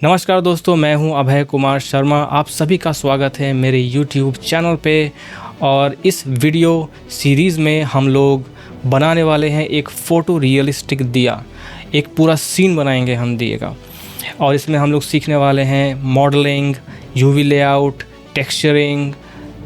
नमस्कार दोस्तों, मैं हूं अभय कुमार शर्मा। आप सभी का स्वागत है मेरे YouTube चैनल पे। और इस वीडियो सीरीज़ में हम लोग बनाने वाले हैं एक फ़ोटो रियलिस्टिक दिया। एक पूरा सीन बनाएंगे हम दिए का, और इसमें हम लोग सीखने वाले हैं modelling, UV layout, texturing,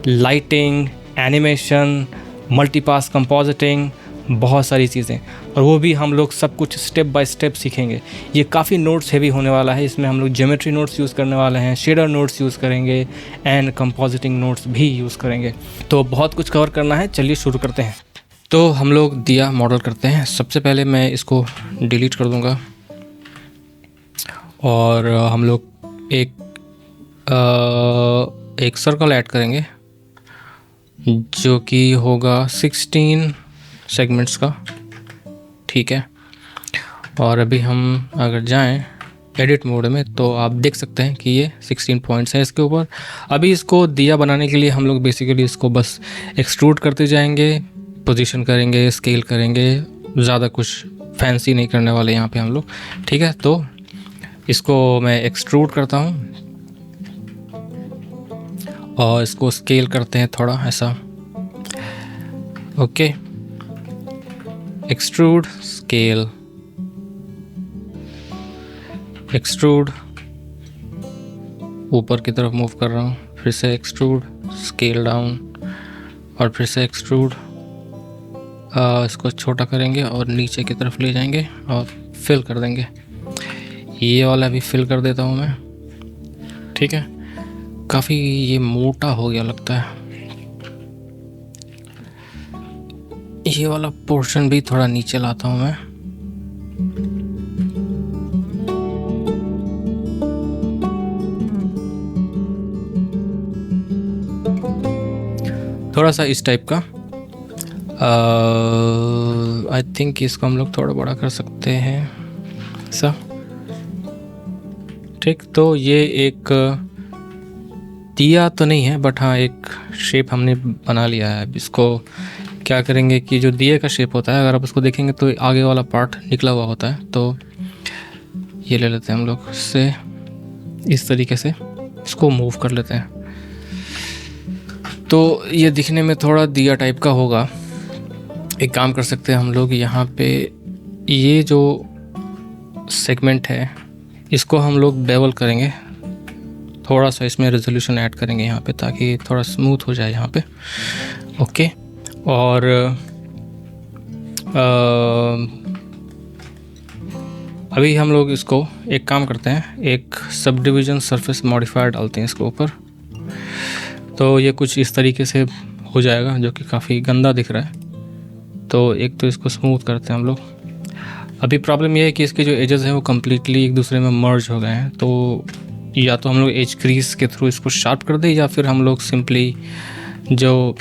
lighting, animation, multipass compositing, बहुत सारी चीज़ें। और वो भी हम लोग सब कुछ स्टेप बाय स्टेप सीखेंगे। ये काफ़ी नोट्स हैवी होने वाला है। इसमें हम लोग ज्योमेट्री नोट्स यूज़ करने वाले हैं, शेडर नोट्स यूज़ करेंगे एंड कंपोजिटिंग नोट्स भी यूज़ करेंगे। तो बहुत कुछ कवर करना है, चलिए शुरू करते हैं। तो हम लोग दिया मॉडल करते हैं। सबसे पहले मैं इसको डिलीट कर दूँगा और हम लोग एक सर्कल ऐड करेंगे जो कि होगा 16 सेगमेंट्स का, ठीक है। और अभी हम अगर जाएं एडिट मोड में तो आप देख सकते हैं कि ये 16 पॉइंट्स हैं इसके ऊपर। अभी इसको दिया बनाने के लिए हम लोग बेसिकली इसको बस एक्सट्रूड करते जाएंगे, पोजीशन करेंगे, स्केल करेंगे, ज़्यादा कुछ फैंसी नहीं करने वाले यहाँ पे हम लोग, ठीक है। तो इसको मैं एक्सट्रूड करता हूँ और इसको स्केल करते हैं थोड़ा ऐसा, ओके। एक्सट्रूड, स्केल, एक्सट्रूड, ऊपर की तरफ मूव कर रहा हूँ, फिर से एक्सट्रूड, स्केल डाउन और फिर से एक्सट्रूड। इसको छोटा करेंगे और नीचे की तरफ ले जाएंगे और फिल कर देंगे। ये वाला भी फिल कर देता हूँ मैं, ठीक है। काफ़ी ये मोटा हो गया लगता है। ये वाला पोर्शन भी थोड़ा नीचे लाता हूँ मैं। थोड़ा सा इस टाइप का। आई थिंक इसको हम लोग थोड़ा बड़ा कर सकते हैं ऐसा, ठीक। तो ये एक दिया तो नहीं है, बट हाँ एक शेप हमने बना लिया है। अब इसको क्या करेंगे कि जो दिए का शेप होता है, अगर आप उसको देखेंगे तो आगे वाला पार्ट निकला हुआ होता है। तो ये ले लेते हैं हम लोग इससे, इस तरीके से इसको मूव कर लेते हैं। तो ये दिखने में थोड़ा दिया टाइप का होगा। एक काम कर सकते हैं हम लोग, यहाँ पे ये जो सेगमेंट है इसको हम लोग बेवल करेंगे, थोड़ा सा इसमें रेजोल्यूशन ऐड करेंगे यहाँ पे ताकि थोड़ा स्मूथ हो जाए यहाँ पे, ओके। और अभी हम लोग इसको एक काम करते हैं, एक सब डिविज़न सरफेस मॉडिफायर डालते हैं इसके ऊपर। तो ये कुछ इस तरीके से हो जाएगा जो कि काफ़ी गंदा दिख रहा है। तो एक तो इसको स्मूथ करते हैं हम लोग। अभी प्रॉब्लम ये है कि इसके जो एजेस हैं वो कम्प्लीटली एक दूसरे में मर्ज हो गए हैं। तो या तो हम लोग एज क्रीज के थ्रू इसको शार्प कर दें, या फिर हम लोग सिंपली जो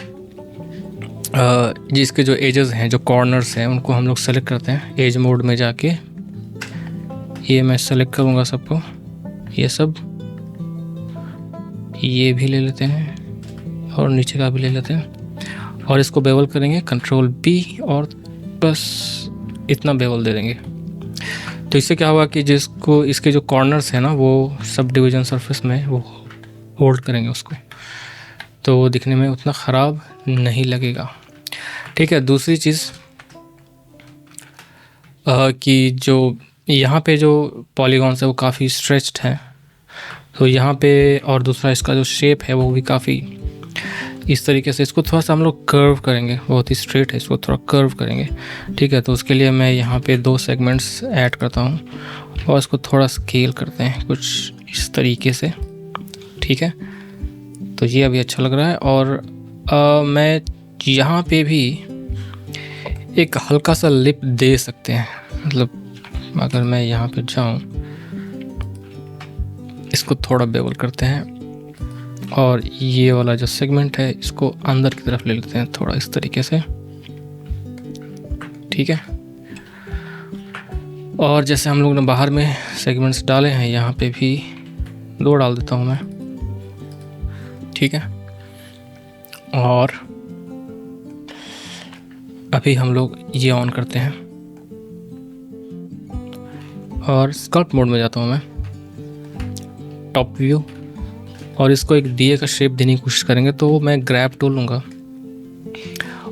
जिसके जो एजेस हैं, जो कॉर्नर्स हैं, उनको हम लोग सेलेक्ट करते हैं एज मोड में जाके। ये मैं सेलेक्ट करूँगा सबको, ये सब, ये भी ले लेते हैं और नीचे का भी ले लेते हैं और इसको बेवल करेंगे, कंट्रोल बी, और बस इतना बेवल दे देंगे। तो इससे क्या होगा कि जिसको इसके जो कॉर्नर्स हैं ना, वो सब डिवीज़न सरफेस में वो होल्ड करेंगे उसको, तो वो दिखने में उतना ख़राब नहीं लगेगा, ठीक है। दूसरी चीज़ कि जो यहाँ पे जो पॉलीगॉन्स है वो काफ़ी स्ट्रेच्ड है, तो यहाँ पे, और दूसरा इसका जो शेप है वो भी काफ़ी इस तरीके से, इसको थोड़ा सा हम लोग कर्व करेंगे। बहुत ही स्ट्रेट है, इसको थोड़ा कर्व करेंगे, ठीक है। तो उसके लिए मैं यहाँ पे 2 सेगमेंट्स ऐड करता हूँ और इसको थोड़ा स्केल करते हैं कुछ इस तरीके से, ठीक है। तो ये अभी अच्छा लग रहा है। और मैं यहाँ पे भी एक हल्का सा लिप दे सकते हैं। मतलब अगर मैं यहाँ पे जाऊँ, इसको थोड़ा बेवल करते हैं और ये वाला जो सेगमेंट है इसको अंदर की तरफ ले लेते हैं थोड़ा इस तरीके से, ठीक है। और जैसे हम लोग ने बाहर में सेगमेंट्स डाले हैं, यहाँ पे भी 2 डाल देता हूँ मैं, ठीक है। और अभी हम लोग ये ऑन करते हैं और स्कल्प्ट मोड में जाता हूँ मैं। टॉप व्यू और इसको एक दिए का शेप देने की कोशिश करेंगे। तो मैं ग्रैब टूल लूँगा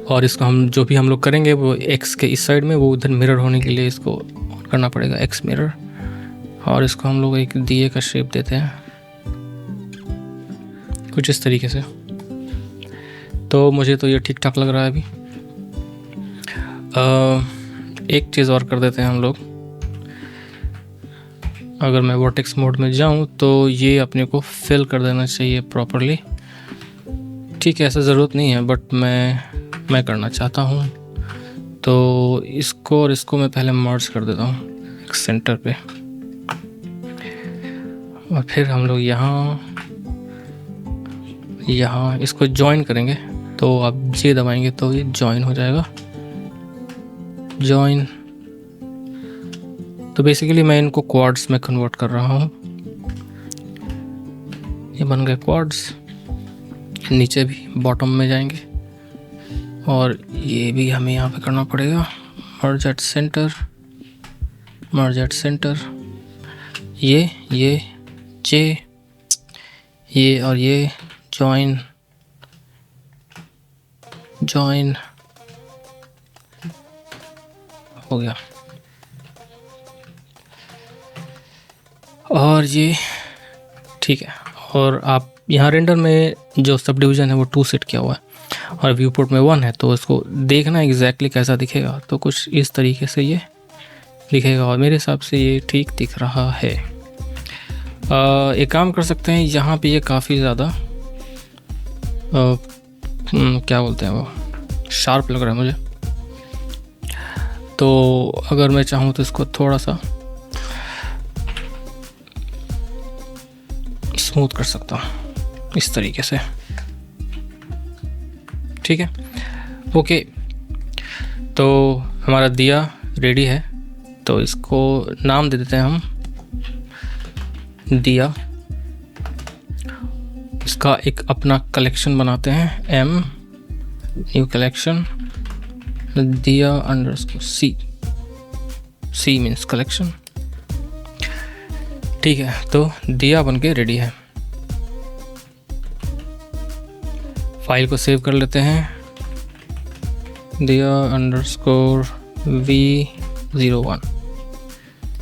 और इसको हम जो भी हम लोग करेंगे वो एक्स के इस साइड में, वो उधर मिरर होने के लिए इसको ऑन करना पड़ेगा, एक्स मिरर। और इसको हम लोग एक दिए का शेप देते हैं कुछ इस तरीके से। तो मुझे तो ये ठीक ठाक लग रहा है। अभी एक चीज़ और कर देते हैं हम लोग। अगर मैं वर्टेक्स मोड में जाऊं तो ये अपने को फिल कर देना चाहिए प्रॉपरली। ठीक है, ऐसा ज़रूरत नहीं है बट मैं करना चाहता हूं। तो इसको और इसको मैं पहले मर्ज कर देता हूं एक सेंटर पे, और फिर हम लोग यहाँ इसको जॉइन करेंगे। तो आप जे दबाएंगे तो ये जॉइन हो जाएगा, जॉइन। तो बेसिकली मैं इनको क्वाड्स में कन्वर्ट कर रहा हूँ। ये बन गए क्वाड्स। नीचे भी बॉटम में जाएंगे और ये भी हमें यहाँ पे करना पड़ेगा, merge at centre, merge at centre. ये जे, ये और ये जॉइन, जॉइन हो गया। और ये ठीक है। और आप यहाँ रेंडर में जो सब डिवीज़न है वो 2 सेट किया हुआ है और व्यू पोर्ट में 1 है। तो इसको देखना एग्जैक्टली कैसा दिखेगा, तो कुछ इस तरीके से ये दिखेगा और मेरे हिसाब से ये ठीक दिख रहा है। एक काम कर सकते हैं, यहाँ पे ये काफ़ी ज़्यादा क्या बोलते हैं वो, शार्प लग रहा है मुझे। तो अगर मैं चाहूँ तो इसको थोड़ा सा स्मूथ कर सकता हूँ इस तरीके से। ठीक है, ओके। तो हमारा दिया रेडी है। तो इसको नाम दे देते हैं हम दिया। इसका एक अपना कलेक्शन बनाते हैं, एम न्यू कलेक्शन दिया underscore C, C means collection. ठीक है, तो दिया बन के रेडी है। फाइल को सेव कर लेते हैं, दिया अंडरस्कोर V01।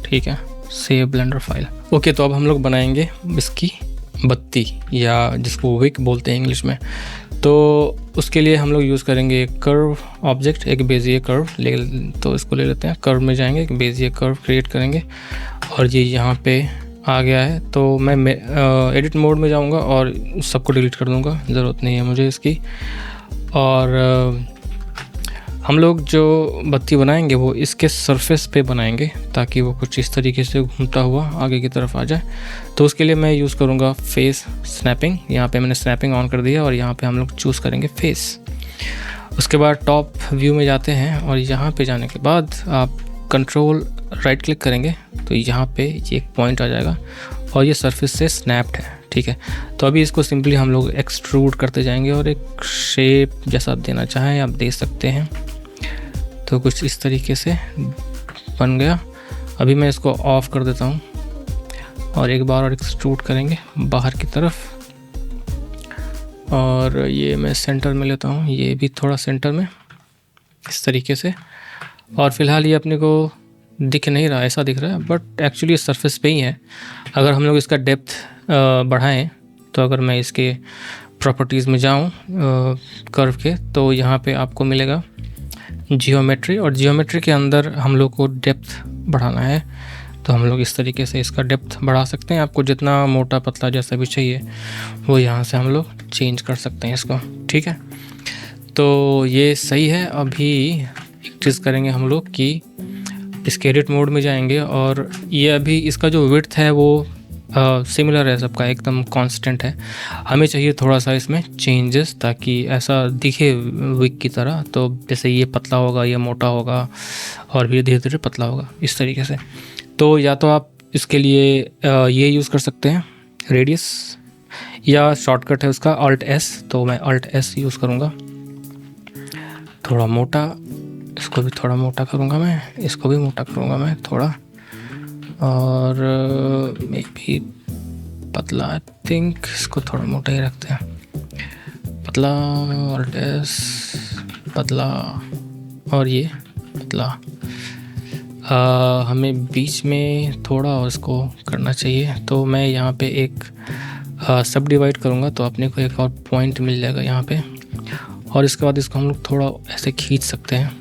ठीक है, सेव ब्लेंडर फाइल। ओके, तो अब हम लोग बनाएंगे इसकी बत्ती, या जिसको विक बोलते हैं इंग्लिश में। तो उसके लिए हम लोग यूज़ करेंगे एक कर्व ऑब्जेक्ट, एक बेजियर कर्व तो इसको ले लेते हैं। कर्व में जाएंगे, एक बेजियर कर्व क्रिएट करेंगे और ये यहाँ पे आ गया है। तो मैं एडिट मोड में जाऊँगा और सबको डिलीट कर दूँगा, ज़रूरत नहीं है मुझे इसकी। और हम लोग जो बत्ती बनाएंगे वो इसके सरफेस पे बनाएंगे ताकि वो कुछ इस तरीके से घूमता हुआ आगे की तरफ आ जाए। तो उसके लिए मैं यूज़ करूँगा फेस स्नैपिंग। यहाँ पे मैंने स्नैपिंग ऑन कर दिया और यहाँ पे हम लोग चूज़ करेंगे फेस। उसके बाद टॉप व्यू में जाते हैं और यहाँ पे जाने के बाद आप कंट्रोल राइट क्लिक करेंगे तो यहाँ पे ये एक पॉइंट आ जाएगा और ये सरफेस से स्नैप्ड है। ठीक है, तो अभी इसको सिंपली हम लोग एक्सट्रूड करते जाएंगे और एक शेप जैसा आप देना चाहें आप दे सकते हैं। तो कुछ इस तरीके से बन गया। अभी मैं इसको ऑफ कर देता हूँ और एक बार और एक्सट्रूड करेंगे बाहर की तरफ। और ये मैं सेंटर में लेता हूँ, ये भी थोड़ा सेंटर में इस तरीके से। और फिलहाल ये अपने को दिख नहीं रहा, ऐसा दिख रहा है बट एक्चुअली सरफेस पे ही है। अगर हम लोग इसका डेप्थ बढ़ाएं तो अगर मैं इसके प्रॉपर्टीज़ में जाऊं कर्व के, तो यहाँ पे आपको मिलेगा जियोमेट्री, और जियोमेट्री के अंदर हम लोग को डेप्थ बढ़ाना है। तो हम लोग इस तरीके से इसका डेप्थ बढ़ा सकते हैं। आपको जितना मोटा पतला जैसा भी चाहिए वो यहाँ से हम लोग चेंज कर सकते हैं इसको। ठीक है, तो ये सही है। अभी एक चीज़ करेंगे हम लोग कि इसके एडिट मोड में जाएंगे और ये अभी इसका जो विड्थ है वो सिमिलर है, सबका एकदम कांस्टेंट है। हमें चाहिए थोड़ा सा इसमें चेंजेस ताकि ऐसा दिखे विक की तरह। तो जैसे ये पतला होगा, ये मोटा होगा और फिर धीरे धीरे पतला होगा इस तरीके से। तो या तो आप इसके लिए ये यूज़ कर सकते हैं रेडियस, या शॉर्टकट है उसका Alt+S। तो मैं Alt+S यूज़ करूँगा। थोड़ा मोटा, इसको भी थोड़ा मोटा करूँगा मैं, इसको भी मोटा करूँगा मैं थोड़ा, और मे भी पतला, आई थिंक इसको थोड़ा मोटा ही रखते हैं, पतला और पतला और ये पतला। हमें बीच में थोड़ा और इसको करना चाहिए, तो मैं यहाँ पे एक सब डिवाइड करूँगा तो अपने को एक और पॉइंट मिल जाएगा यहाँ पे, और इसके बाद इसको हम लोग थोड़ा ऐसे खींच सकते हैं।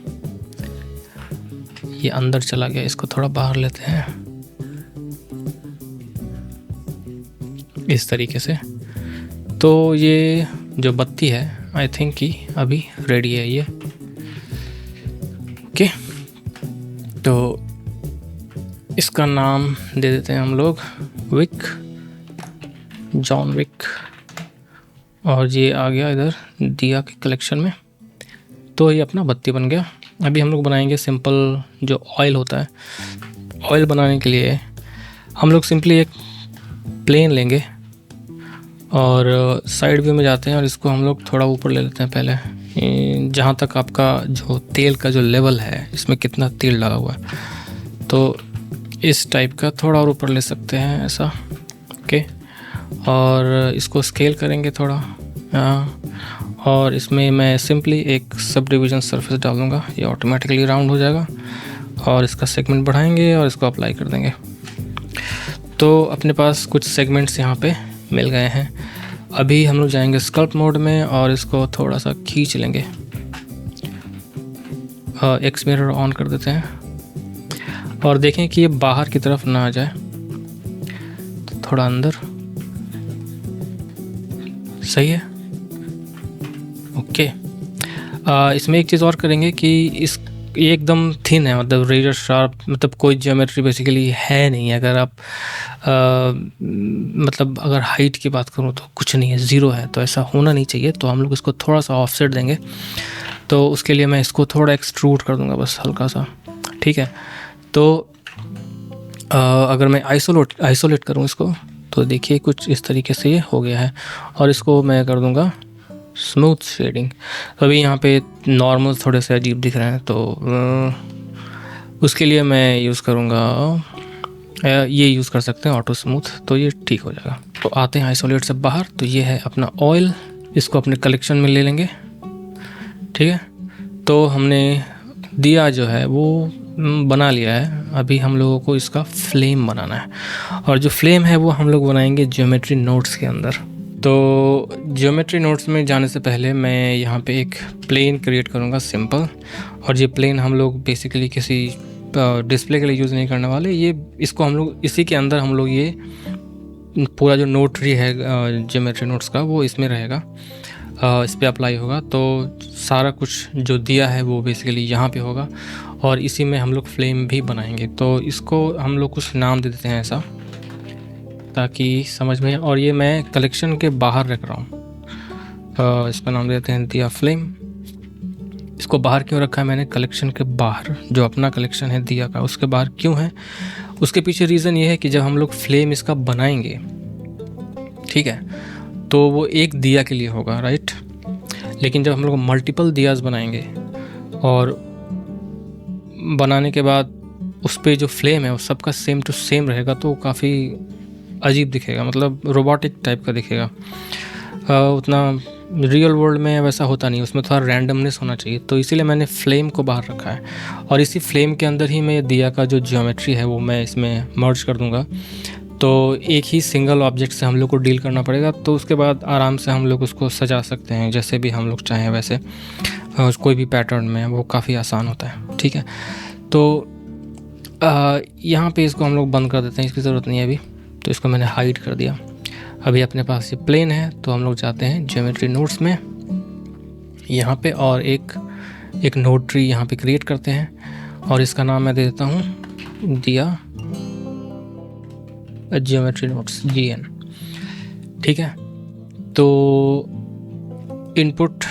ये अंदर चला गया, इसको थोड़ा बाहर लेते हैं इस तरीके से। तो ये जो बत्ती है आई थिंक कि अभी रेडी है ये। ओके, तो इसका नाम दे देते हैं हम लोग विक, जॉन विक, और ये आ गया इधर दिया के कलेक्शन में। तो ये अपना बत्ती बन गया। अभी हम लोग बनाएंगे सिंपल जो ऑयल होता है। ऑयल बनाने के लिए हम लोग सिंपली एक प्लेन लेंगे और साइड व्यू में जाते हैं और इसको हम लोग थोड़ा ऊपर ले लेते हैं पहले, जहाँ तक आपका जो तेल का जो लेवल है, इसमें कितना तेल डाला हुआ है, तो इस टाइप का थोड़ा और ऊपर ले सकते हैं ऐसा। ओके, और इसको स्केल करेंगे थोड़ा, और इसमें मैं सिंपली एक सब डिवीज़न सरफेस डालूँगा, ये ऑटोमेटिकली राउंड हो जाएगा, और इसका सेगमेंट बढ़ाएंगे और इसको अप्लाई कर देंगे। तो अपने पास कुछ सेगमेंट्स यहाँ पे मिल गए हैं। अभी हम लोग जाएंगे स्कल्प मोड में और इसको थोड़ा सा खींच लेंगे। एक्स मिरर ऑन कर देते हैं और देखें कि ये बाहर की तरफ ना आ जाए, तो थोड़ा अंदर, सही है। ओके, इसमें एक चीज़ और करेंगे कि इस ये एकदम थिन है, मतलब रेजर शार्प, मतलब कोई ज्योमेट्री बेसिकली है नहीं। अगर आप मतलब अगर हाइट की बात करूँ तो कुछ नहीं है, ज़ीरो है, तो ऐसा होना नहीं चाहिए। तो हम लोग इसको थोड़ा सा ऑफसेट देंगे, तो उसके लिए मैं इसको थोड़ा एक्सट्रूड कर दूंगा बस हल्का सा, ठीक है। तो अगर मैं आइसोलेट करूँ इसको, तो देखिए कुछ इस तरीके से ये हो गया है, और इसको मैं कर दूंगा स्मूथ शेडिंग। तो अभी यहाँ पे नॉर्मल थोड़े से अजीब दिख रहे हैं, तो उसके लिए मैं यूज़ करूँगा, ये यूज़ कर सकते हैं ऑटो स्मूथ, तो ये ठीक हो जाएगा। तो आते हैं आइसोलेट से बाहर। तो ये है अपना ऑयल, इसको अपने कलेक्शन में ले लेंगे, ठीक है। तो हमने दिया जो है वो बना लिया है। अभी हम लोगों को इसका फ्लेम बनाना है, और जो फ्लेम है वो हम लोग बनाएंगे ज्योमेट्री नोट्स के अंदर। तो ज्योमेट्री नोट्स में जाने से पहले मैं यहाँ पे एक प्लेन क्रिएट करूँगा सिंपल, और ये प्लेन हम लोग बेसिकली किसी डिस्प्ले के लिए यूज़ नहीं करने वाले। ये इसको हम लोग इसी के अंदर हम लोग ये पूरा जो नोट ट्री है ज्योमेट्री नोट्स का, वो इसमें रहेगा, इस पर अप्लाई होगा। तो सारा कुछ जो दिया है वो बेसिकली यहाँ पे होगा, और इसी में हम लोग फ्लेम भी बनाएंगे। तो इसको हम लोग कुछ नाम दे देते हैं ऐसा, ताकि समझ में। और ये मैं कलेक्शन के बाहर रख रहा हूँ, इसका नाम देते हैं दिया फ्लेम। इसको बाहर क्यों रखा है मैंने? कलेक्शन के बाहर, जो अपना कलेक्शन है दिया का, उसके बाहर क्यों है? उसके पीछे रीज़न ये है कि जब हम लोग फ्लेम इसका बनाएंगे, ठीक है, तो वो एक दिया के लिए होगा, राइट। लेकिन जब हम लोग मल्टीपल दियाज बनाएंगे और बनाने के बाद उस पर जो फ्लेम है वो सबका सेम टू सेम रहेगा, तो काफ़ी अजीब दिखेगा, मतलब रोबोटिक टाइप का दिखेगा। उतना रियल वर्ल्ड में वैसा होता नहीं, उसमें थोड़ा रैंडमनेस होना चाहिए। तो इसीलिए मैंने फ्लेम को बाहर रखा है, और इसी फ्लेम के अंदर ही मैं दिया का जो ज्योमेट्री है वो मैं इसमें मर्ज कर दूंगा। तो एक ही सिंगल ऑब्जेक्ट से हम लोग को डील करना पड़ेगा, तो उसके बाद आराम से हम लोग उसको सजा सकते हैं जैसे भी हम लोग चाहें वैसे, कोई भी पैटर्न में, वो काफ़ी आसान होता है, ठीक है। तो यहाँ पे इसको हम लोग बंद कर देते हैं, इसकी ज़रूरत नहीं है अभी, तो इसको मैंने हाइड कर दिया। अभी अपने पास ये प्लेन है, तो हम लोग जाते हैं ज्योमेट्री नोट्स में यहाँ पे, और एक नोट ट्री यहाँ पे क्रिएट करते हैं, और इसका नाम मैं दे देता हूँ दिया ज्योमेट्री नोट्स GN, ठीक है। तो इनपुट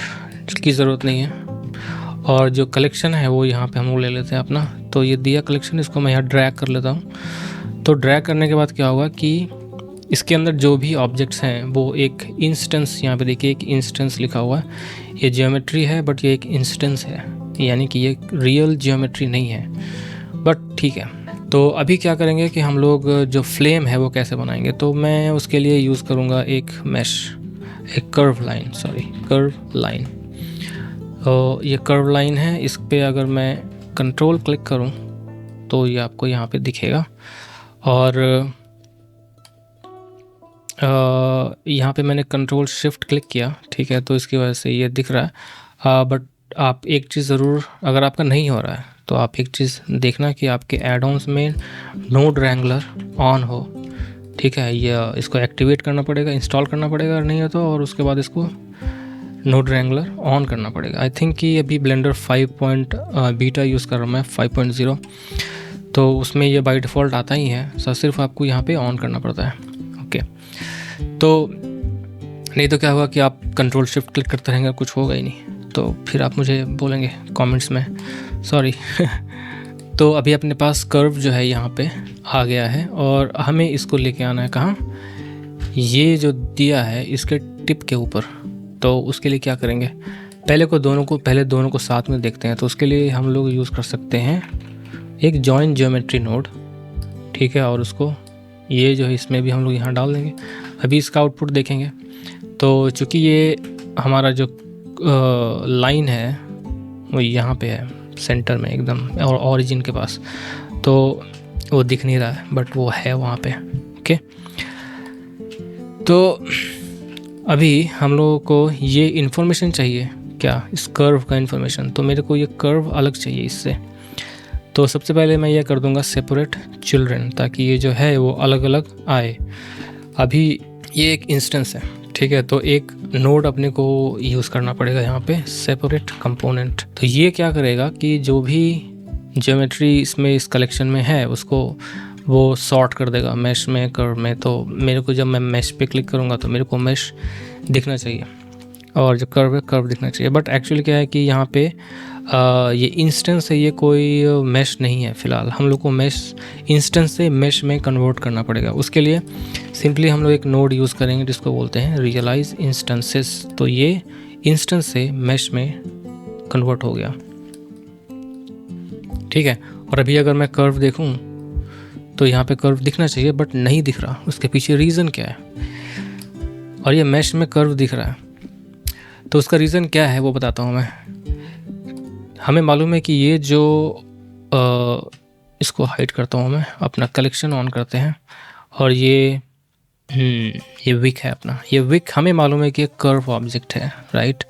की ज़रूरत नहीं है, और जो कलेक्शन है वो यहाँ पे हम लोग ले लेते हैं अपना। तो ये दिया कलेक्शन, इसको मैं यहाँ ड्रैग कर लेता हूँ। तो ड्रैग करने के बाद क्या होगा कि इसके अंदर जो भी ऑब्जेक्ट्स हैं वो एक इंस्टेंस, यहाँ पे देखिए एक इंस्टेंस लिखा हुआ है। ये ज्योमेट्री है बट ये एक इंस्टेंस है, यानी कि ये रियल ज्योमेट्री नहीं है, बट ठीक है। तो अभी क्या करेंगे कि हम लोग जो फ्लेम है वो कैसे बनाएंगे, तो मैं उसके लिए यूज़ करूँगा एक मैश, एक कर्व लाइन, कर्व लाइन। तो ये कर्व लाइन है, इस पे अगर मैं कंट्रोल क्लिक करूँ तो ये आपको यहाँ पे दिखेगा, और यहाँ पे मैंने कंट्रोल शिफ्ट क्लिक किया, ठीक है, तो इसकी वजह से ये दिख रहा है। बट आप एक चीज़ ज़रूर, अगर आपका नहीं हो रहा है तो आप एक चीज़ देखना कि आपके एड ऑन्स में नोड रैंगलर ऑन हो, ठीक है। ये इसको एक्टिवेट करना पड़ेगा, इंस्टॉल करना पड़ेगा अगर नहीं है तो, और उसके बाद इसको नोड रैंगलर ऑन करना पड़ेगा। आई थिंक कि अभी ब्लेंडर 5 बीटा यूज़ कर रहा हूँ मैं, 5.0, तो उसमें ये बाय डिफ़ॉल्ट आता ही है, सो सिर्फ आपको यहाँ पे ऑन करना पड़ता है। ओके, तो नहीं तो क्या होगा कि आप कंट्रोल शिफ्ट क्लिक करते रहेंगे, कुछ होगा ही नहीं, तो फिर आप मुझे बोलेंगे कमेंट्स में, सॉरी। तो अभी अपने पास कर्व जो है यहाँ पे आ गया है, और हमें इसको लेके आना है कहाँ, ये जो दिया है इसके टिप के ऊपर। तो उसके लिए क्या करेंगे, पहले दोनों को साथ में देखते हैं। तो उसके लिए हम लोग यूज़ कर सकते हैं एक जॉइन ज्योमेट्री नोड, ठीक है, और उसको ये जो है इसमें भी हम लोग यहाँ डाल देंगे। अभी इसका आउटपुट देखेंगे, तो चूँकि ये हमारा जो लाइन है वो यहाँ पे है सेंटर में एकदम, और ऑरिजिन के पास, तो वो दिख नहीं रहा है बट वो है वहाँ पे। ओके, तो अभी हम लोगों को ये इन्फॉर्मेशन चाहिए, क्या, इस कर्व का इन्फॉर्मेशन। तो मेरे को ये कर्व अलग चाहिए इससे, तो सबसे पहले मैं ये कर दूंगा सेपरेट चिल्ड्रन, ताकि ये जो है वो अलग अलग आए। अभी ये एक इंस्टेंस है, ठीक है, तो एक नोड अपने को यूज़ करना पड़ेगा यहाँ पे, सेपरेट कंपोनेंट। तो ये क्या करेगा कि जो भी ज्योमेट्री इसमें इस कलेक्शन में है उसको वो सॉर्ट कर देगा मैश में, कर्व में। तो मेरे को जब मैं मैश पे क्लिक करूँगा तो मेरे को मैश दिखना चाहिए, और जो कर्व है कर्व दिखना चाहिए। बट एक्चुअली क्या है कि यहाँ पे ये इंस्टेंस है, ये कोई मैश नहीं है फ़िलहाल। हम लोग को मैश इंस्टेंस से मैश में कन्वर्ट करना पड़ेगा। उसके लिए सिंपली हम लोग एक नोड यूज़ करेंगे जिसको बोलते हैं रियलाइज इंस्टेंसेस। तो ये इंस्टेंस से मैश में कन्वर्ट हो गया, ठीक है। और अभी अगर मैं कर्व देखूँ तो यहाँ पे कर्व दिखना चाहिए बट नहीं दिख रहा, उसके पीछे रीज़न क्या है। और ये मैश में कर्व दिख रहा है, तो उसका रीज़न क्या है वो बताता हूँ मैं। हमें मालूम है कि ये जो इसको हाइड करता हूँ मैं, अपना कलेक्शन ऑन करते हैं, और ये विक है अपना। ये विक हमें मालूम है कि एक कर्व ऑब्जेक्ट है, राइट।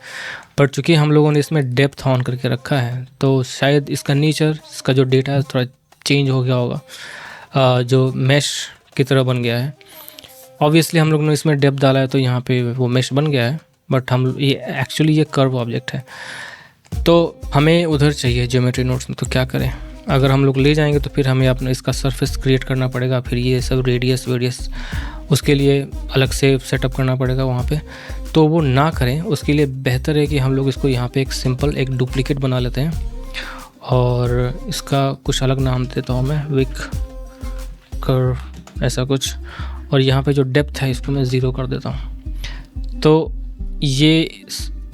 पर चूँकि हम लोगों ने इसमें डेप्थ ऑन करके रखा है तो शायद इसका नेचर, इसका जो डेटा है थोड़ा चेंज हो गया होगा, जो मैश की तरह बन गया है। ऑब्वियसली हम लोग ने इसमें डेप्थ डाला है तो यहाँ पे वो मैश बन गया है, बट हम ये एक्चुअली ये कर्व ऑब्जेक्ट है। तो हमें उधर चाहिए ज्योमेट्री नोड्स में, तो क्या करें, अगर हम लोग ले जाएंगे तो फिर हमें अपना इसका सरफेस क्रिएट करना पड़ेगा, फिर ये सब रेडियस उसके लिए अलग से सेटअप करना पड़ेगा वहाँ पे। तो वो ना करें, उसके लिए बेहतर है कि हम लोग इसको यहाँ पे एक सिंपल एक डुप्लीकेट बना लेते हैं, और इसका कुछ अलग नाम देता हूँ मैं, विक कर्व ऐसा कुछ। और यहाँ पे जो डेप्थ है इसको मैं 0 कर देता हूँ। तो ये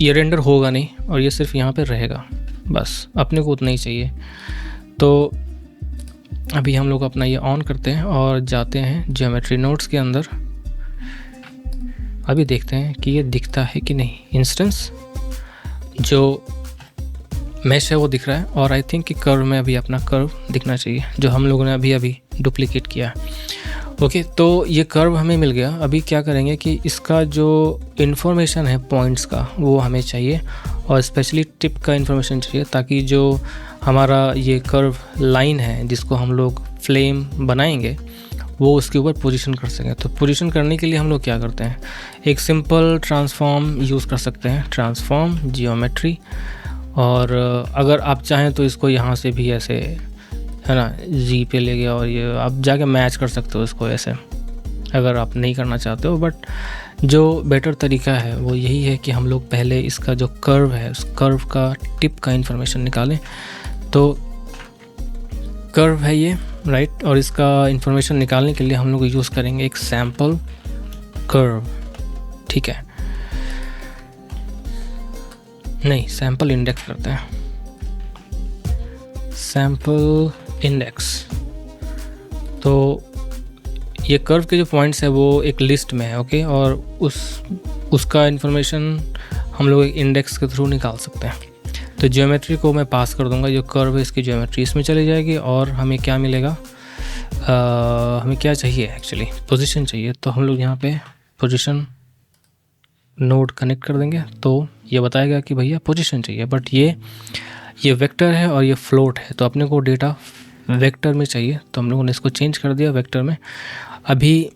रेंडर होगा नहीं, और ये सिर्फ यहाँ पे रहेगा, बस अपने को उतना ही चाहिए। तो अभी हम लोग अपना ये ऑन करते हैं और जाते हैं ज्योमेट्री नोड्स के अंदर। अभी देखते हैं कि ये दिखता है कि नहीं। इंस्टेंस जो मैश है वो दिख रहा है, और आई थिंक कि कर्व में अभी अपना कर्व दिखना चाहिए जो हम लोगों ने अभी डुप्लीकेट किया। ओके, तो ये कर्व हमें मिल गया। अभी क्या करेंगे कि इसका जो इन्फॉर्मेशन है पॉइंट्स का वो हमें चाहिए, और स्पेशली टिप का इन्फॉर्मेशन चाहिए, ताकि जो हमारा ये कर्व लाइन है जिसको हम लोग फ्लेम बनाएंगे वो उसके ऊपर पोजीशन कर सकें। तो पोजीशन करने के लिए हम लोग क्या करते हैं, एक सिंपल ट्रांसफॉर्म यूज़ कर सकते हैं, ट्रांसफॉर्म जियोमेट्री। और अगर आप चाहें तो इसको यहाँ से भी ऐसे, है ना, जी पे ले गया, और ये आप जाके मैच कर सकते हो इसको ऐसे, अगर आप नहीं करना चाहते हो। बट जो बेटर तरीका है वो यही है कि हम लोग पहले इसका जो कर्व है उस कर्व का टिप का इन्फॉर्मेशन निकालें। तो कर्व है ये, राइट, और इसका इन्फॉर्मेशन निकालने के लिए हम लोग यूज़ करेंगे एक सैम्पल कर्व, ठीक है, नहीं सैम्पल इंडेक्स करते हैं, सैम्पल इंडेक्स, तो ये कर्व के जो पॉइंट्स है वो एक लिस्ट में है, ओके, और उसका इन्फॉर्मेशन हम लोग एक इंडेक्स के थ्रू निकाल सकते हैं। तो ज्योमेट्री को मैं पास कर दूंगा, जो कर्व है इसकी ज्योमेट्री इसमें चली जाएगी और हमें क्या मिलेगा, हमें क्या चाहिए, एक्चुअली पोजीशन चाहिए। तो हम लोग यहाँ पे पोजीशन नोड कनेक्ट कर देंगे तो ये बताएगा कि भैया पोजीशन चाहिए, बट ये वेक्टर है और ये फ्लोट है, तो अपने को डेटा वेक्टर में चाहिए, तो हम लोगों ने इसको चेंज कर दिया वेक्टर में। अभी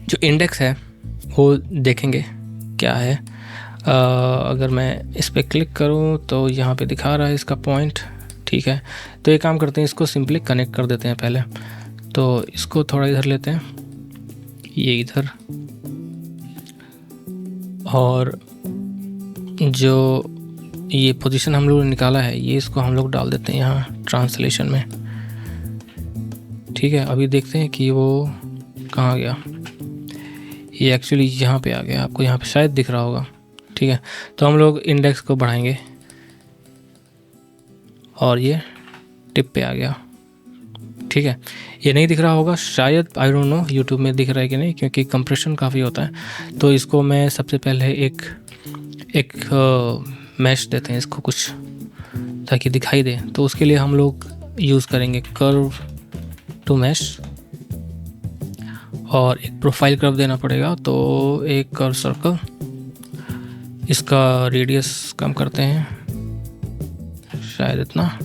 जो इंडेक्स है वो देखेंगे क्या है। अगर मैं इस पर क्लिक करूं तो यहाँ पे दिखा रहा है इसका पॉइंट, ठीक है। तो एक काम करते हैं, इसको सिंपली कनेक्ट कर देते हैं पहले। तो इसको थोड़ा इधर लेते हैं, ये इधर, और जो ये पोजीशन हम लोग ने निकाला है ये इसको हम लोग डाल देते हैं यहाँ ट्रांसलेशन में, ठीक है। अभी देखते हैं कि वो कहाँ गया, ये एक्चुअली यहाँ पे आ गया, आपको यहाँ पे शायद दिख रहा होगा, ठीक है। तो हम लोग इंडेक्स को बढ़ाएंगे और ये टिप पे आ गया, ठीक है। ये नहीं दिख रहा होगा शायद, आई डोंट नो यूट्यूब में दिख रहा है कि नहीं, क्योंकि कंप्रेशन काफ़ी होता है। तो इसको मैं सबसे पहले एक मैश देते हैं इसको कुछ, ताकि दिखाई दे। तो उसके लिए हम लोग यूज़ करेंगे कर्व टू मैश, और एक प्रोफाइल कर्व देना पड़ेगा। तो एक कर्व सर्कल, इसका रेडियस कम करते हैं शायद इतना।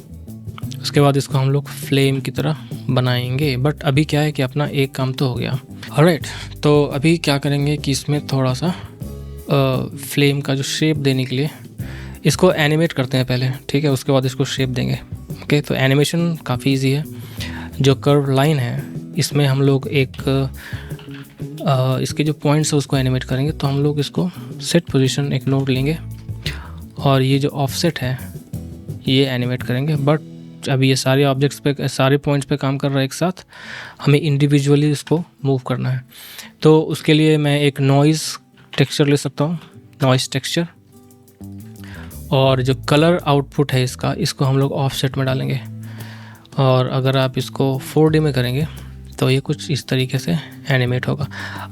उसके बाद इसको हम लोग फ्लेम की तरह बनाएंगे, बट अभी क्या है कि अपना एक काम तो हो गया। ऑलराइट, तो अभी क्या करेंगे कि इसमें थोड़ा सा फ्लेम का जो शेप देने के लिए इसको एनिमेट करते हैं पहले, ठीक है। उसके बाद इसको शेप देंगे, ओके। तो एनिमेशन काफ़ी इजी है। जो कर्व लाइन है इसमें हम लोग इसके जो पॉइंट्स है उसको एनिमेट करेंगे। तो हम लोग इसको सेट पोजीशन एक नोड लेंगे और ये जो ऑफसेट है ये एनिमेट करेंगे। बट अभी ये सारे ऑब्जेक्ट्स पे, सारे पॉइंट्स पे काम कर रहा है एक साथ, हमें इंडिविजुअली इसको मूव करना है। तो उसके लिए मैं एक नॉइज़ टेक्सचर ले सकता हूँ, नॉइज़ टेक्सचर, और जो कलर आउटपुट है इसको हम लोग ऑफसेट में डालेंगे। और अगर आप इसको 4D में करेंगे तो ये कुछ इस तरीके से एनिमेट होगा।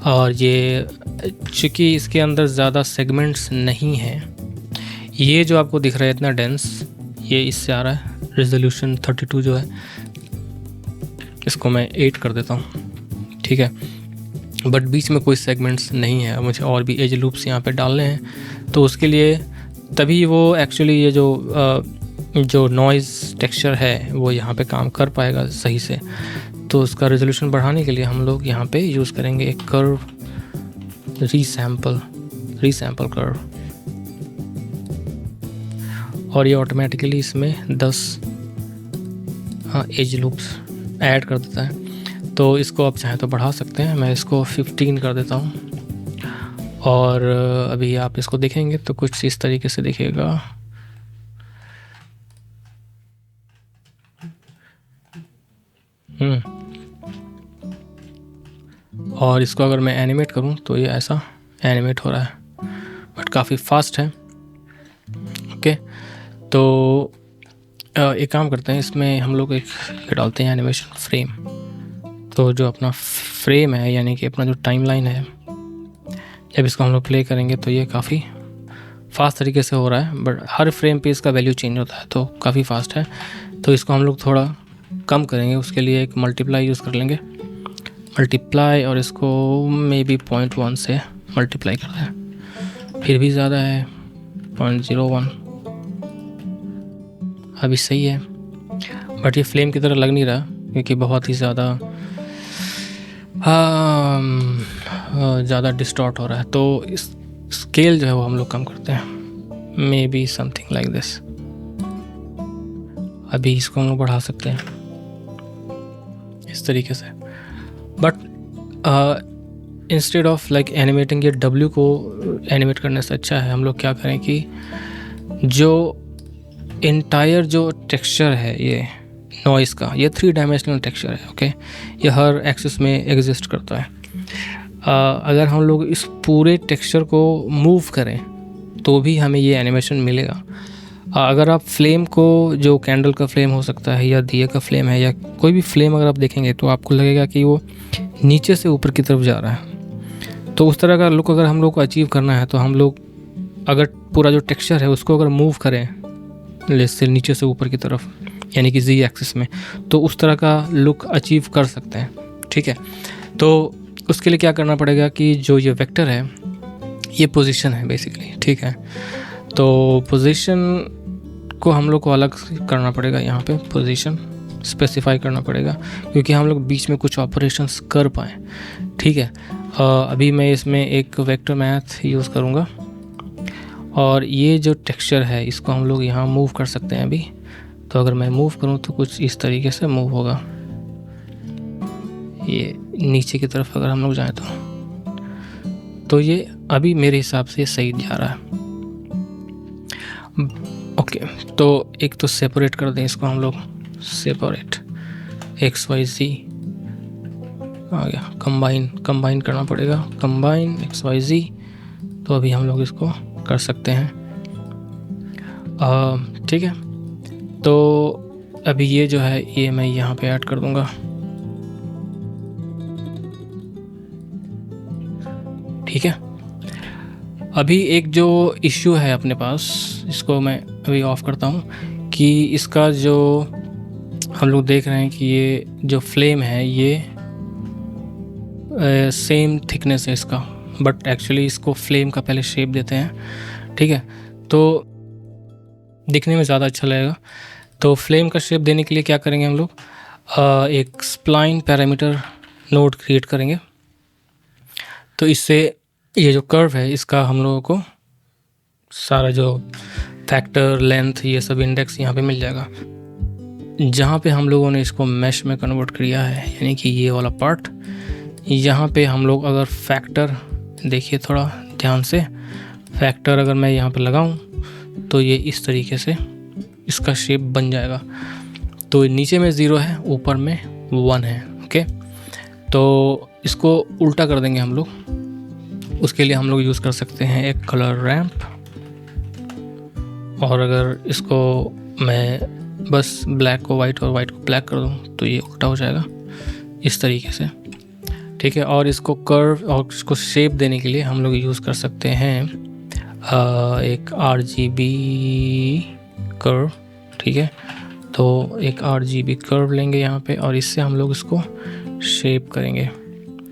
और ये चूँकि इसके अंदर ज़्यादा सेगमेंट्स नहीं हैं, ये जो आपको दिख रहा है इतना डेंस, ये इससे आ रहा है। रेजोल्यूशन 32 जो है, इसको मैं 8 कर देता हूँ, ठीक है। बट बीच में कोई सेगमेंट्स नहीं है, मुझे और भी एज लूप्स यहाँ पे डालने हैं। तो उसके लिए तभी वो एक्चुअली ये जो नॉइज़ टेक्सचर है वो यहाँ पे काम कर पाएगा सही से। तो उसका रेजोल्यूशन बढ़ाने के लिए हम लोग यहाँ पे यूज़ करेंगे एक कर्व रीसैम्पल कर्व, और ये ऑटोमेटिकली इसमें 10 एज लूप्स ऐड कर देता है। तो इसको आप चाहें तो बढ़ा सकते हैं, मैं इसको 15 कर देता हूँ। और अभी आप इसको देखेंगे तो कुछ इस तरीके से दिखेगा। और इसको अगर मैं एनिमेट करूं तो ये ऐसा एनिमेट हो रहा है, बट काफ़ी फास्ट है, ओके। तो एक काम करते हैं, इसमें हम लोग एक डालते हैं एनिमेशन फ्रेम। तो जो अपना फ्रेम है, यानी कि अपना जो टाइमलाइन है, जब इसको हम लोग प्ले करेंगे तो ये काफ़ी फास्ट तरीके से हो रहा है, बट हर फ्रेम पे इसका वैल्यू चेंज होता है, तो काफ़ी फास्ट है। तो इसको हम लोग थोड़ा कम करेंगे, उसके लिए एक मल्टीप्लाई यूज़ कर लेंगे, मल्टीप्लाई, और इसको मे बी 0.1 से मल्टीप्लाई कर दें, फिर भी ज़्यादा है 0.01, अभी सही है। बट ये फ्लेम की तरह लग नहीं रहा क्योंकि बहुत ही ज़्यादा डिस्टॉर्ट हो रहा है। तो इस स्केल जो है वो हम लोग कम करते हैं, may be something like this. अभी इसको हम लोग बढ़ा सकते हैं इस तरीके से। But instead of like animating ये W को एनिमेट करने से अच्छा है हम लोग क्या करें कि जो इंटायर जो टेक्सचर है ये नॉइज़ का, ये 3 डायमेंशनल टेक्सचर है, ओके। ये हर एक्सिस में एग्जिस्ट करता है। अगर हम लोग इस पूरे टेक्सचर को मूव करें तो भी हमें ये एनिमेशन मिलेगा। अगर आप फ्लेम को, जो कैंडल का फ्लेम हो सकता है या दिए का फ्लेम है या कोई भी फ्लेम अगर आप देखेंगे तो आपको लगेगा कि वो नीचे से ऊपर की तरफ जा रहा है। तो उस तरह का लुक अगर हम लोग को अचीव करना है तो हम लोग अगर पूरा जो टेक्सचर है उसको अगर मूव करें जैसे नीचे से ऊपर की तरफ, यानी कि जी एक्सिस में, तो उस तरह का लुक अचीव कर सकते हैं। ठीक है, तो उसके लिए क्या करना पड़ेगा कि जो ये वेक्टर है ये पोजीशन है बेसिकली। ठीक है, तो पोजीशन को हम लोग को अलग करना पड़ेगा, यहाँ पे पोजीशन स्पेसिफाई करना पड़ेगा क्योंकि हम लोग बीच में कुछ ऑपरेशंस कर पाएँ। ठीक है, अभी मैं इसमें एक वेक्टर मैथ यूज़ करूँगा और ये जो टेक्सचर है इसको हम लोग यहाँ मूव कर सकते हैं अभी। तो अगर मैं मूव करूँ तो कुछ इस तरीके से मूव होगा, ये नीचे की तरफ अगर हम लोग जाएँ तो ये अभी मेरे हिसाब से सही जा रहा है। ओके, तो एक तो सेपरेट कर दें इसको हम लोग, सेपरेट XYZ आ गया, कंबाइन करना पड़ेगा, कंबाइन XYZ। तो अभी हम लोग इसको कर सकते हैं। ठीक है, तो अभी ये जो है ये मैं यहाँ पे ऐड कर दूँगा। ठीक है, अभी एक जो इश्यू है अपने पास, इसको मैं अभी ऑफ करता हूँ कि इसका जो हम लोग देख रहे हैं कि ये जो फ्लेम है ये सेम थिकनेस है इसका, बट एक्चुअली इसको फ्लेम का पहले शेप देते हैं। ठीक है, तो दिखने में ज़्यादा अच्छा लगेगा। तो फ्लेम का शेप देने के लिए क्या करेंगे हम लोग, एक स्प्लाइन पैरामीटर नोड क्रिएट करेंगे। तो इससे ये जो कर्व है इसका हम लोगों को सारा जो फैक्टर, लेंथ, ये सब इंडेक्स यहाँ पे मिल जाएगा। जहाँ पे हम लोगों ने इसको मैश में कन्वर्ट किया है, यानी कि ये वाला पार्ट, यहाँ पे हम लोग अगर फैक्टर देखिए थोड़ा ध्यान से, फैक्टर अगर मैं यहाँ पे लगाऊँ तो ये इस तरीके से इसका शेप बन जाएगा। तो नीचे में 0 है, ऊपर में 1 है। ओके, तो इसको उल्टा कर देंगे हम लोग। उसके लिए हम लोग यूज़ कर सकते हैं एक कलर रैंप, और अगर इसको मैं बस ब्लैक को वाइट और वाइट को ब्लैक कर दूँ तो ये उल्टा हो जाएगा इस तरीके से। ठीक है, और इसको कर्व और इसको शेप देने के लिए हम लोग यूज़ कर सकते हैं एक RGB कर्व। ठीक है, तो एक RGB कर्व लेंगे यहाँ पे और इससे हम लोग इसको शेप करेंगे।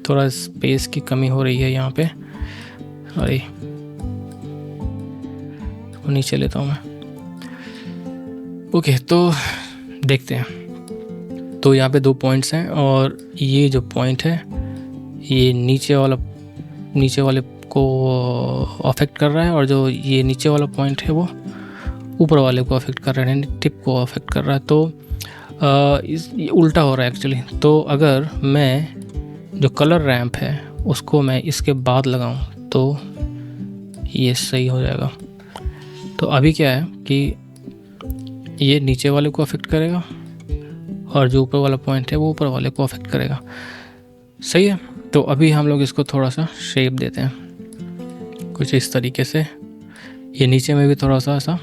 थोड़ा स्पेस की कमी हो रही है यहाँ पे, अरे इसको नीचे लेता हूँ मैं। ओके, तो देखते हैं। तो यहाँ पे 2 पॉइंट्स हैं और ये जो पॉइंट है ये नीचे वाले को अफेक्ट कर रहा है, और जो ये नीचे वाला पॉइंट है वो ऊपर वाले को अफेक्ट कर रहा है, टिप को अफेक्ट कर रहा है। तो ये उल्टा हो रहा है एक्चुअली। तो अगर मैं जो कलर रैंप है उसको मैं इसके बाद लगाऊं तो ये सही हो जाएगा। तो अभी क्या है कि ये नीचे वाले को अफेक्ट करेगा और जो ऊपर वाला पॉइंट है वो ऊपर वाले को अफेक्ट करेगा। सही है, तो अभी हम लोग इसको थोड़ा सा शेप देते हैं कुछ इस तरीके से। ये नीचे में भी थोड़ा सा ऐसा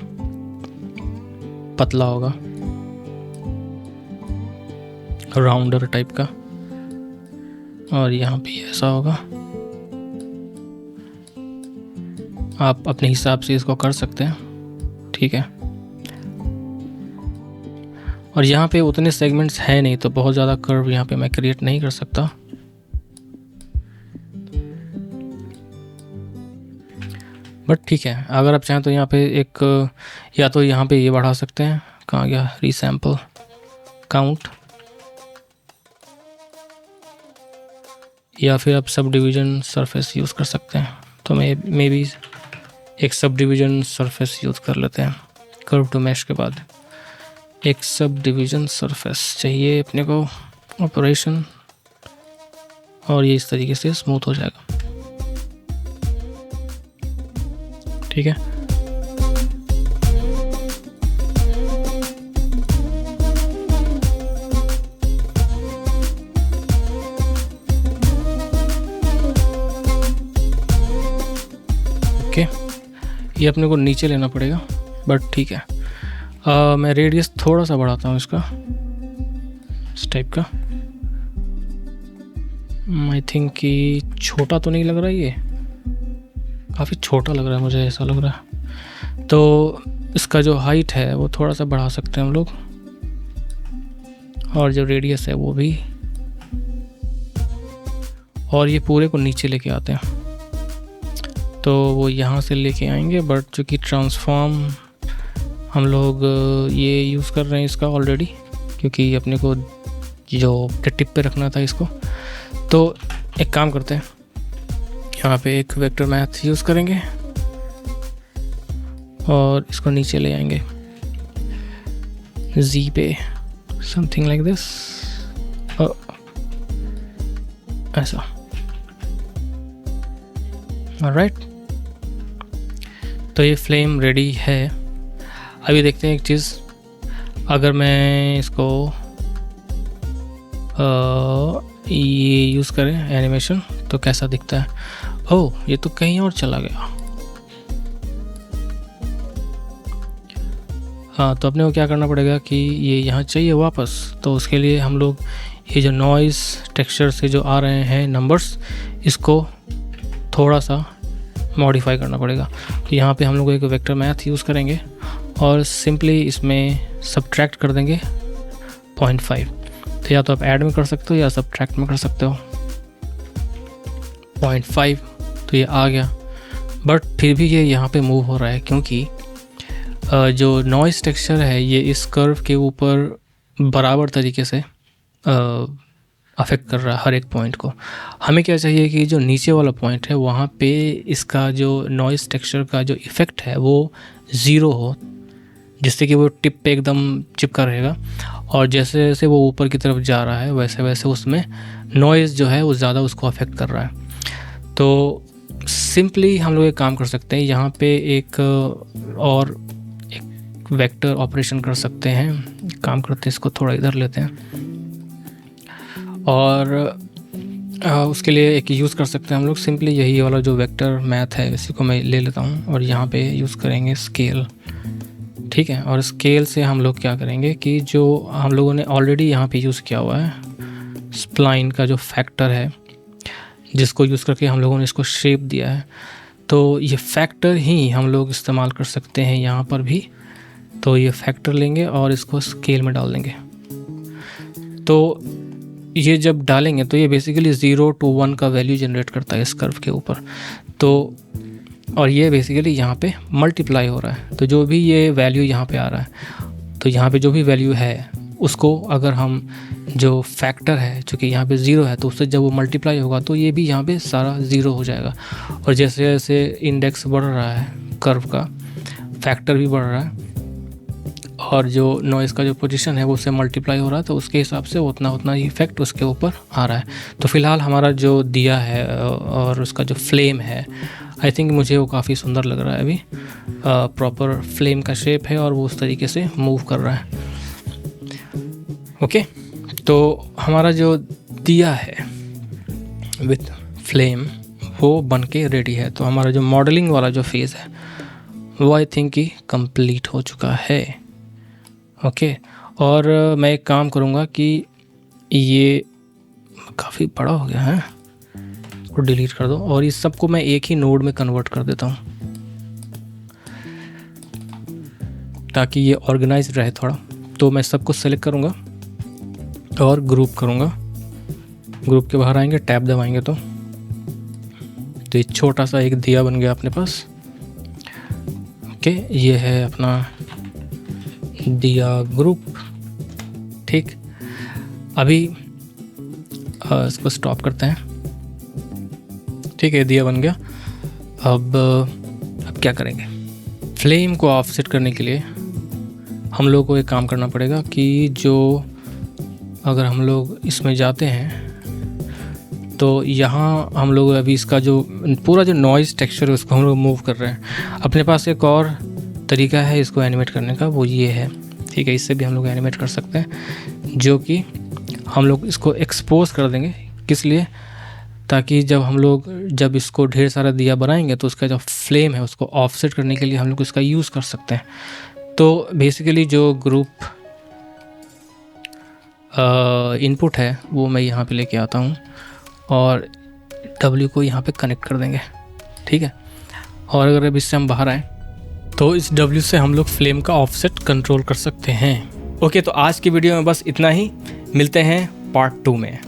पतला होगा, राउंडर टाइप का, और यहाँ भी ऐसा होगा। आप अपने हिसाब से इसको कर सकते हैं। ठीक है, और यहाँ पे उतने सेगमेंट्स हैं नहीं तो बहुत ज़्यादा कर्व यहाँ पे मैं क्रिएट नहीं कर सकता। बट ठीक है, अगर आप चाहें तो यहाँ पे एक, या तो यहाँ पे ये बढ़ा सकते हैं, कहाँ गया रीसैम्पल काउंट, या फिर आप सब डिवीज़न सरफेस यूज़ कर सकते हैं। तो मे बी एक सब डिवीज़न सरफेस यूज़ कर लेते हैं। कर्व टू मैश के बाद एक सब डिवीज़न सरफेस चाहिए अपने को ऑपरेशन, और ये इस तरीके से स्मूथ हो जाएगा। ठीक है, ओके, ये अपने को नीचे लेना पड़ेगा, बट ठीक है। मैं रेडियस थोड़ा सा बढ़ाता हूँ इसका, इस टाइप का। आई थिंक कि छोटा तो नहीं लग रहा, ये काफ़ी छोटा लग रहा है मुझे, ऐसा लग रहा है। तो इसका जो हाइट है वो थोड़ा सा बढ़ा सकते हैं हम लोग, और जो रेडियस है वो भी, और ये पूरे को नीचे लेके आते हैं। तो वो यहाँ से लेके आएंगे, बट चूँकि ट्रांसफॉर्म हम लोग ये यूज़ कर रहे हैं इसका ऑलरेडी, क्योंकि अपने को जो टिप पे रखना था इसको। तो एक काम करते हैं, यहाँ पे एक वेक्टर मैथ यूज़ करेंगे और इसको नीचे ले आएंगे z पे, समथिंग लाइक दिस, ऐसा। ऑलराइट, तो ये फ्लेम रेडी है। अभी देखते हैं एक चीज़, अगर मैं इसको ये यूज़ करें एनिमेशन तो कैसा दिखता है। ओह, ये तो कहीं और चला गया। हाँ, तो अपने को क्या करना पड़ेगा कि ये यहाँ चाहिए वापस, तो उसके लिए हम लोग ये जो नॉइज़ टेक्सचर से जो आ रहे हैं नंबर्स, इसको थोड़ा सा मॉडिफाई करना पड़ेगा। तो यहाँ पे हम लोग एक वेक्टर मैथ यूज़ करेंगे और सिंपली इसमें सब्ट्रैक्ट कर देंगे 0.5। तो या तो आप ऐड में कर सकते हो या सब्ट्रैक्ट में कर सकते हो। 0.5 तो ये आ गया, बट फिर भी ये यहाँ पे मूव हो रहा है, क्योंकि जो नॉइज़ टेक्सचर है ये इस कर्व के ऊपर बराबर तरीके से अफेक्ट कर रहा है हर एक पॉइंट को। हमें क्या चाहिए कि जो नीचे वाला पॉइंट है वहाँ पे इसका जो नॉइज़ टेक्सचर का जो इफ़ेक्ट है वो ज़ीरो हो, जिससे कि वो टिप पे एकदम चिपका रहेगा, और जैसे जैसे वो ऊपर की तरफ जा रहा है वैसे वैसे उसमें नॉइज़ जो है वो ज़्यादा उसको अफेक्ट कर रहा है। तो सिंपली हम लोग एक काम कर सकते हैं, यहाँ पे एक और एक वेक्टर ऑपरेशन कर सकते हैं। काम करते हैं, इसको थोड़ा इधर लेते हैं और उसके लिए एक यूज़ कर सकते हैं हम लोग सिंपली यही वाला जो वेक्टर मैथ है, इसी को मैं ले लेता हूँ और यहाँ पे यूज़ करेंगे स्केल। ठीक है, और स्केल से हम लोग क्या करेंगे कि जो हम लोगों ने ऑलरेडी यहाँ पे यूज़ किया हुआ है स्प्लाइन का जो फैक्टर है, जिसको यूज़ करके हम लोगों ने इसको शेप दिया है, तो ये फैक्टर ही हम लोग इस्तेमाल कर सकते हैं यहाँ पर भी। तो ये फैक्टर लेंगे और इसको स्केल में डाल देंगे। तो ये जब डालेंगे तो ये बेसिकली 0 to 1 का वैल्यू जनरेट करता है इस कर्व के ऊपर। तो और ये बेसिकली यहाँ पे मल्टीप्लाई हो रहा है, तो जो भी ये वैल्यू यहाँ पे आ रहा है, तो यहाँ पे जो भी वैल्यू है उसको अगर हम जो फैक्टर है चूँकि यहाँ पे 0 है, तो उससे जब वो मल्टीप्लाई होगा तो ये भी यहाँ पे सारा 0 हो जाएगा। और जैसे जैसे इंडेक्स बढ़ रहा है कर्व का, फैक्टर भी बढ़ रहा है और जो नॉइज़ का जो पोजीशन है वो उससे मल्टीप्लाई हो रहा है, तो उसके हिसाब से उतना उतना इफेक्ट उसके ऊपर आ रहा है। तो फ़िलहाल हमारा जो दिया है और उसका जो फ्लेम है, आई थिंक मुझे वो काफ़ी सुंदर लग रहा है। अभी प्रॉपर फ्लेम का शेप है और वो उस तरीके से मूव कर रहा है। ओके, तो हमारा जो दिया है विथ फ्लेम वो बन के रेडी है। तो हमारा जो मॉडलिंग वाला जो फेज़ है वो आई थिंक कि कंप्लीट हो चुका है। ओके, और मैं एक काम करूँगा कि ये काफ़ी बड़ा हो गया है, इसको डिलीट कर दो और इस सबको मैं एक ही नोड में कन्वर्ट कर देता हूँ ताकि ये ऑर्गेनाइज रहे थोड़ा। तो मैं सबको सेलेक्ट करूँगा और ग्रुप करूँगा। ग्रुप के बाहर आएंगे, टैब दबाएंगे तो ये छोटा सा एक दिया बन गया अपने पास। ओके, ये है अपना दिया ग्रुप। ठीक, अभी इसको स्टॉप करते हैं। ठीक है, दिया बन गया। अब क्या करेंगे, फ्लेम को ऑफसेट करने के लिए हम लोग को एक काम करना पड़ेगा कि जो अगर हम लोग इसमें जाते हैं तो यहाँ हम लोग अभी इसका जो पूरा जो नॉइज़ टेक्सचर है उसको हम लोग मूव कर रहे हैं। अपने पास एक और तरीका है इसको एनिमेट करने का, वो ये है। ठीक है, इससे भी हम लोग एनिमेट कर सकते हैं, जो कि हम लोग इसको एक्सपोज कर देंगे। किस लिए, ताकि जब इसको ढेर सारा दिया बनाएंगे तो उसका जो फ्लेम है उसको ऑफसेट करने के लिए हम लोग इसका यूज़ कर सकते हैं। तो बेसिकली जो ग्रुप इनपुट है वो मैं यहाँ पे लेके आता हूँ और W को यहाँ पे कनेक्ट कर देंगे, ठीक है। और अगर अब इससे हम बाहर आएँ तो इस W से हम लोग फ्लेम का ऑफसेट कंट्रोल कर सकते हैं। ओके, तो आज की वीडियो में बस इतना ही, मिलते हैं पार्ट 2 में।